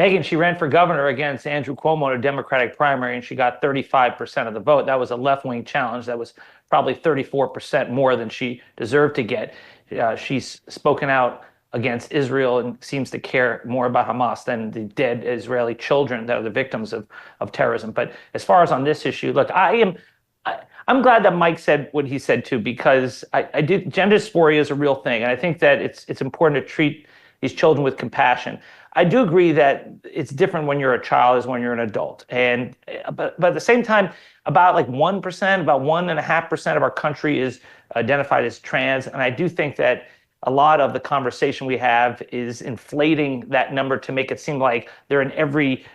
Megyn, she ran for governor against Andrew Cuomo in a Democratic primary, and she got 35% of the vote. That was a left-wing challenge. That was probably 34% more than she deserved to get. She's spoken out against Israel and seems to care more about Hamas than the dead Israeli children that are the victims of terrorism. But as far as on this issue, look, I'm glad that Mike said what he said too, because gender dysphoria is a real thing, and I think that it's important to treat these children with compassion. I do agree that it's different when you're a child as when you're an adult. And but at the same time, about like 1%, about 1.5% of our country is identified as trans. And I do think that a lot of the conversation we have is inflating that number to make it seem like they're in every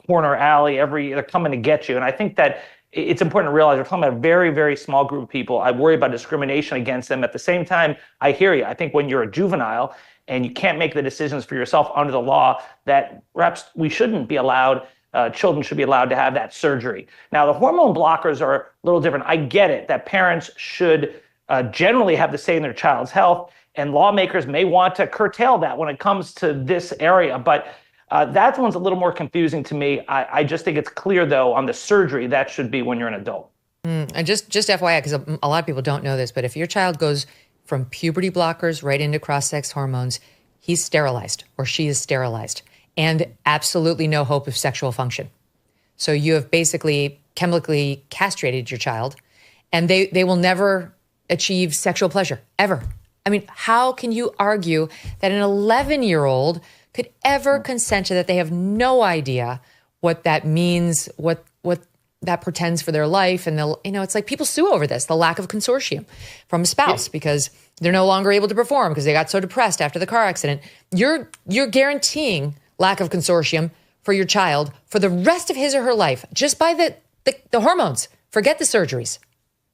corner alley, they're coming to get you. And I think that it's important to realize we're talking about a very, very small group of people. I worry about discrimination against them. At the same time, I hear you. I think when you're a juvenile and you can't make the decisions for yourself under the law, that perhaps we shouldn't be allowed, children should be allowed to have that surgery. Now, the hormone blockers are a little different. I get it that parents should generally have the say in their child's health, and lawmakers may want to curtail that when it comes to this area. But that one's a little more confusing to me. I just think it's clear, though, on the surgery, that should be when you're an adult. And just FYI, because a lot of people don't know this, but if your child goes from puberty blockers right into cross-sex hormones, he's sterilized or she is sterilized, and absolutely no hope of sexual function. So you have basically chemically castrated your child, and they will never achieve sexual pleasure, ever. I mean, how can you argue that an 11-year-old could ever consent to that? They have no idea what that means, what that portends for their life. And they'll, it's like people sue over this, the lack of consortium from a spouse because they're no longer able to perform because they got so depressed after the car accident. You're guaranteeing lack of consortium for your child for the rest of his or her life just by the hormones. Forget the surgeries.